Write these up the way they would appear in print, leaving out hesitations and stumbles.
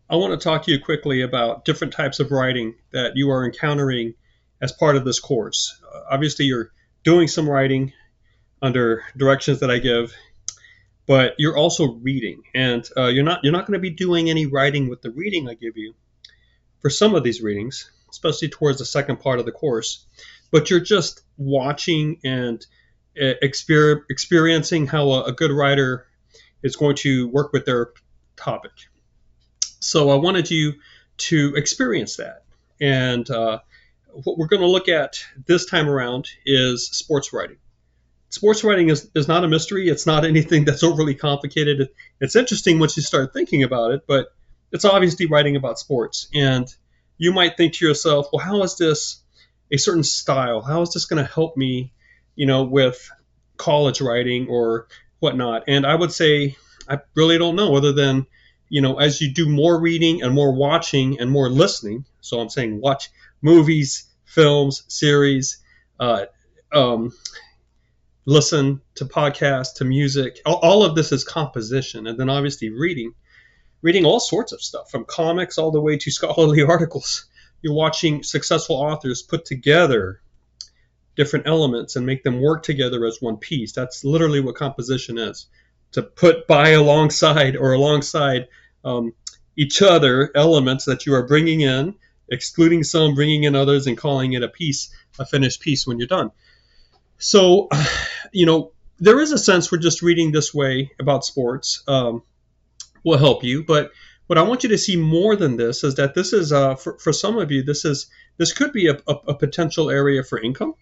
I want to talk to you quickly about different types of writing that you are encountering as part of this course. Obviously, you're doing some writing under directions that I give, but you're also reading, and you're not going to be doing any writing with the reading I give you for some of these readings, especially towards the second part of the course. But you're just watching and experiencing how a good writer is going to work with their topic. So I wanted you to experience that. And what we're going to look at this time around is sports writing. Sports writing is not a mystery. It's not anything that's overly complicated. It's interesting once you start thinking about it, but it's obviously writing about sports. And you might think to yourself, well, how is this a certain style? How is this going to help me, with college writing or whatnot? And I would say, I really don't know, other than, as you do more reading and more watching and more listening. So I'm saying watch movies, films, series, uh, um, listen to podcasts, to music. All of this is composition. And then obviously reading all sorts of stuff from comics all the way to scholarly articles. You're watching successful authors put together different elements and make them work together as one piece. That's literally what composition is. To put by alongside or alongside each other elements that you are bringing in, excluding some, bringing in others, and calling it a finished piece when you're done. So, there is a sense we're just reading this way about sports will help you. But what I want you to see more than this is that this is, for some of you, this could be a potential area for income.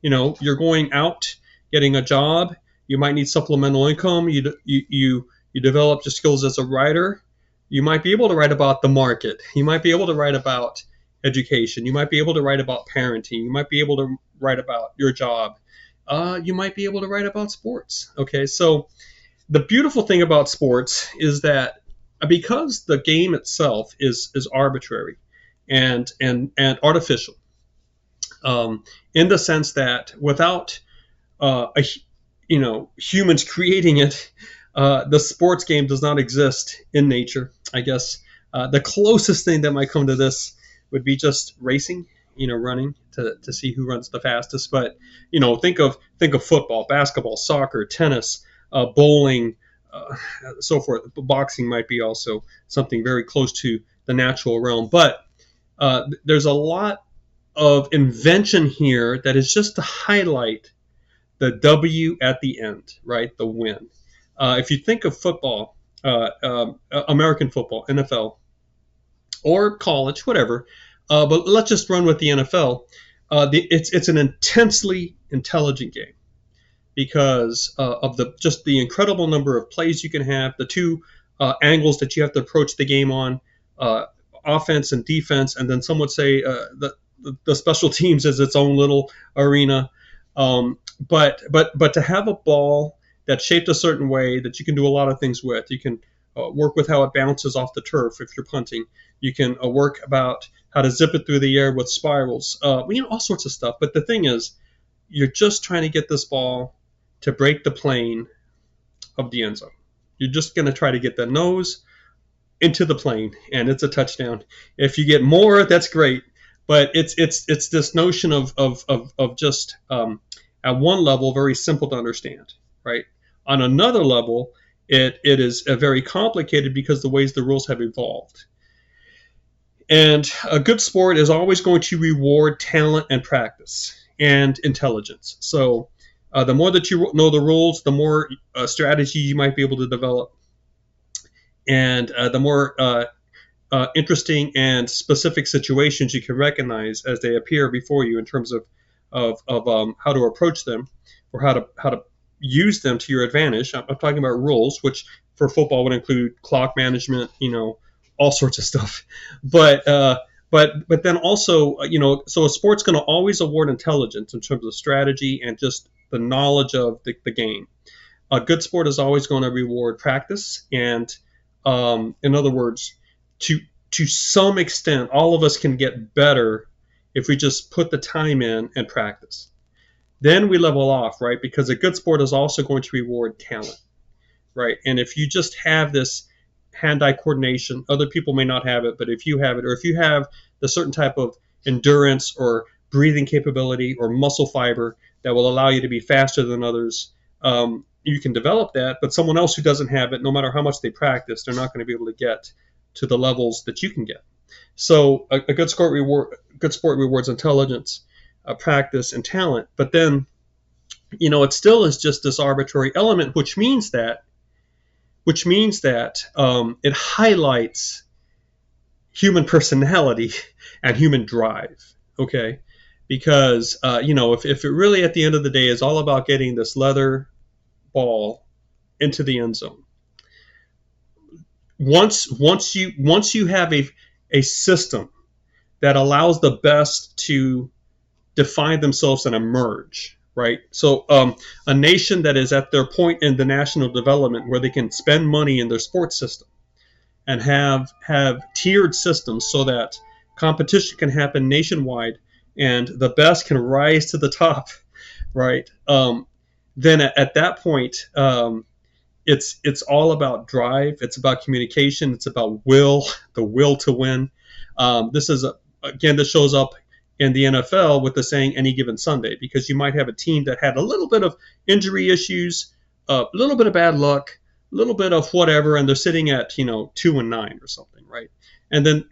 You're going out, getting a job. You might need supplemental income. You develop your skills as a writer. You might be able to write about the market. You might be able to write about education. You might be able to write about parenting. You might be able to write about your job. You might be able to write about sports. Okay, so the beautiful thing about sports is that because the game itself is arbitrary and artificial, in the sense that without humans creating it, the sports game does not exist in nature. I guess the closest thing that might come to this would be just racing, running to see who runs the fastest. But think of football, basketball, soccer, tennis, bowling, so forth. Boxing might be also something very close to the natural realm. But there's a lot of invention here that is just to highlight the W at the end, right? The win. If you think of football, American football, NFL, or college, whatever, but let's just run with the NFL. It's an intensely intelligent game because of the incredible number of plays you can have, the two angles that you have to approach the game on, offense and defense, and then some would say the special teams is its own little arena. But to have a ball that's shaped a certain way that you can do a lot of things with. You can work with how it bounces off the turf if you're punting. You can work about how to zip it through the air with spirals. All sorts of stuff. But the thing is, you're just trying to get this ball to break the plane of the end zone. You're just going to try to get the nose into the plane, and it's a touchdown. If you get more, that's great. But it's this notion of just at one level very simple to understand, right? On another level, it is very complicated because the ways the rules have evolved. And a good sport is always going to reward talent and practice and intelligence. So the more that you know the rules, the more strategy you might be able to develop, and the more interesting and specific situations you can recognize as they appear before you in terms of how to approach them or how to use them to your advantage. I'm talking about rules, which for football would include clock management, all sorts of stuff. But then also, so a sport's going to always award intelligence in terms of strategy and just the knowledge of the game. A good sport is always going to reward practice, and in other words, to some extent, all of us can get better if we just put the time in and practice. Then we level off, right? Because a good sport is also going to reward talent, right? And if you just have this hand-eye coordination. Other people may not have it, but if you have it, or if you have the certain type of endurance or breathing capability or muscle fiber that will allow you to be faster than others, you can develop that. But someone else who doesn't have it, no matter how much they practice, they're not going to be able to get to the levels that you can get. So a good sport rewards intelligence, practice, and talent. But then, it still is just this arbitrary element, which means that it highlights human personality and human drive. Okay, because if it really at the end of the day is all about getting this leather ball into the end zone, once you have a system that allows the best to define themselves and emerge, right? So a nation that is at their point in the national development where they can spend money in their sports system and have tiered systems so that competition can happen nationwide and the best can rise to the top, right? Then at that point, it's all about drive. It's about communication. It's about the will to win. This shows up in the NFL with the saying "any given Sunday," because you might have a team that had a little bit of injury issues, a little bit of bad luck, a little bit of whatever, and they're sitting at 2-9 or something, right? And then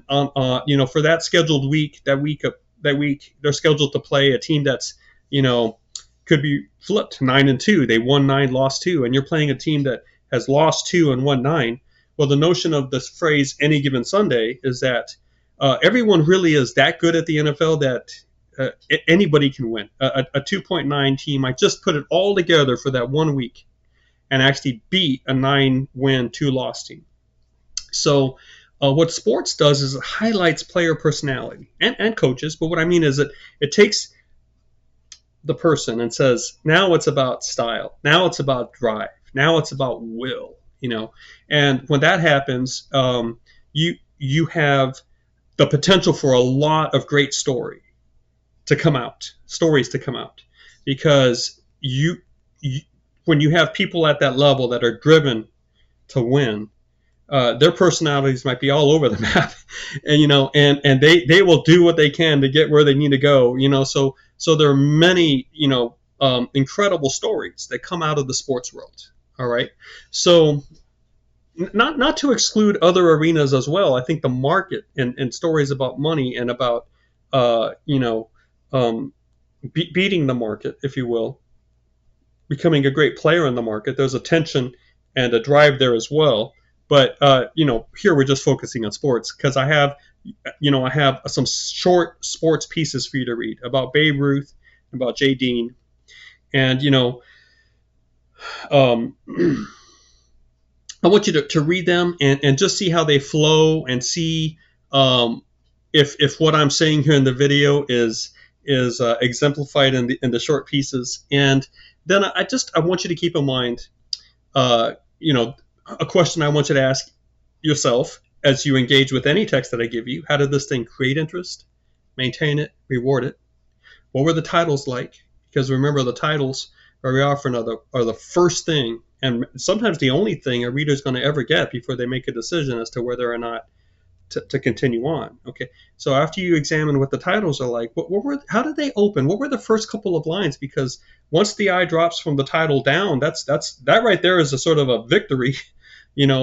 for that scheduled week, that week they're scheduled to play a team that's could be flipped 9-2. They won 9, lost 2, and you're playing a team that has lost 2 and won 9. Well, the notion of this phrase "any given Sunday" is that everyone really is that good at the NFL that anybody can win. A 2.9 team might just put it all together for that 1 week and actually beat a 9-win, 2-loss team. So what sports does is it highlights player personality and coaches. But what I mean is that it takes the person and says, now it's about style. Now it's about drive. Now it's about will. And when that happens, you have the potential for a lot of great stories to come out, because you when you have people at that level that are driven to win, their personalities might be all over the map, and they will do what they can to get where they need to go. So there are many incredible stories that come out of the sports world. All right, so not to exclude other arenas as well. I think the market and stories about money and about beating the market, if you will, becoming a great player in the market. There's a tension and a drive there as well. But here we're just focusing on sports because I have some short sports pieces for you to read about Babe Ruth, about Jay Dean, and I want you to read them and just see how they flow and see if what I'm saying here in the video is exemplified in the short pieces. And then I want you to keep in mind, a question I want you to ask yourself as you engage with any text that I give you. How did this thing create interest, maintain it, reward it? What were the titles like? Because remember, the titles very often are the first thing, and sometimes the only thing a reader is going to ever get before they make a decision as to whether or not to continue on. Okay, so after you examine what the titles are like, how did they open? What were the first couple of lines? Because once the eye drops from the title down, that right there is a sort of a victory,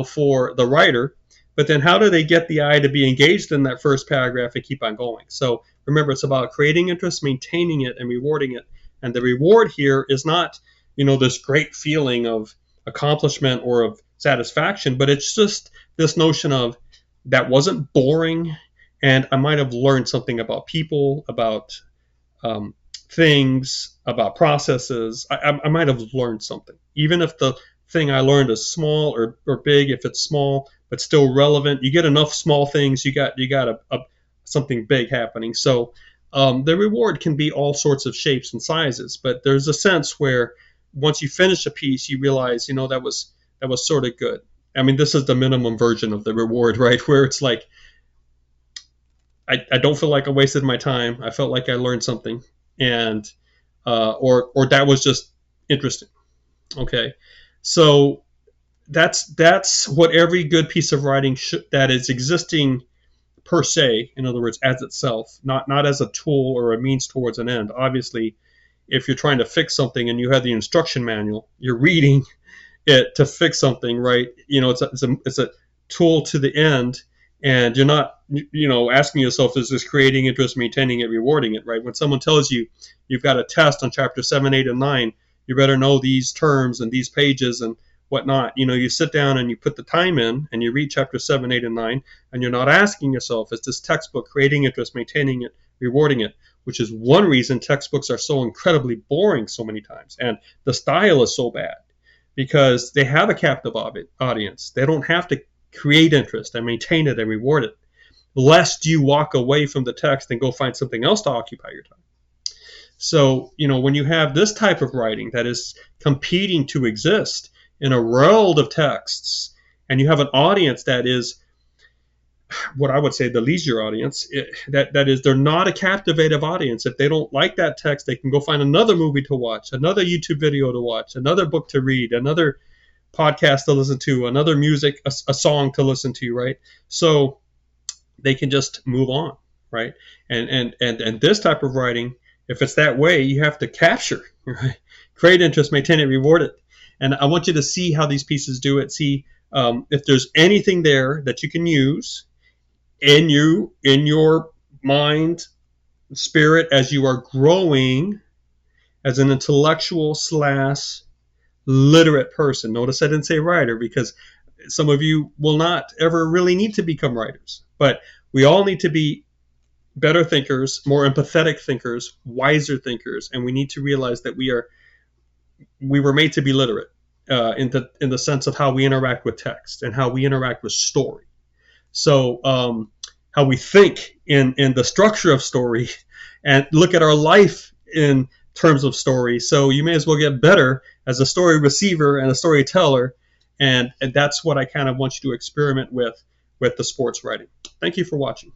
for the writer. But then how do they get the eye to be engaged in that first paragraph and keep on going? So remember, it's about creating interest, maintaining it, and rewarding it. And the reward here is not, this great feeling of accomplishment or of satisfaction, but it's just this notion of that wasn't boring, and I might have learned something about people, about things, about processes. I might have learned something, even if the thing I learned is small or big. If it's small but still relevant, you get enough small things, you got something big happening. So the reward can be all sorts of shapes and sizes, but there's a sense where once you finish a piece, you realize, that was sort of good. I mean, this is the minimum version of the reward, right? Where it's like, I don't feel like I wasted my time. I felt like I learned something, and or that was just interesting. Okay, so that's what every good piece of writing that is existing per se, in other words, as itself, not as a tool or a means towards an end. Obviously, if you're trying to fix something and you have the instruction manual, you're reading it to fix something, right? It's a tool to the end, and you're not asking yourself, is this creating interest, maintaining it, rewarding it, right? When someone tells you you've got a test on chapter 7, 8, and 9, you better know these terms and these pages and whatnot. You sit down and you put the time in and you read chapter 7, 8, and 9, and you're not asking yourself, is this textbook creating interest, maintaining it, rewarding it? Which is one reason textbooks are so incredibly boring so many times, and the style is so bad, because they have a captive audience. They don't have to create interest and maintain it and reward it, lest you walk away from the text and go find something else to occupy your time. So, when you have this type of writing that is competing to exist in a world of texts, and you have an audience that is what I would say the leisure audience, that is, they're not a captivative audience. If they don't like that text, they can go find another movie to watch, another YouTube video to watch, another book to read, another podcast to listen to, another music, a song to listen to, right? So they can just move on, right? And this type of writing, if it's that way, you have to capture, right? Create interest, maintain it, reward it. And I want you to see how these pieces do it. See if there's anything there that you can use in your mind, spirit, as you are growing as an intellectual / literate person. Notice I didn't say writer, because some of you will not ever really need to become writers. But we all need to be better thinkers, more empathetic thinkers, wiser thinkers, and we need to realize that we were made to be literate in the sense of how we interact with text and how we interact with story. So how we think in the structure of story and look at our life in terms of story. So you may as well get better as a story receiver and a storyteller. And that's what I kind of want you to experiment with the sports writing. Thank you for watching.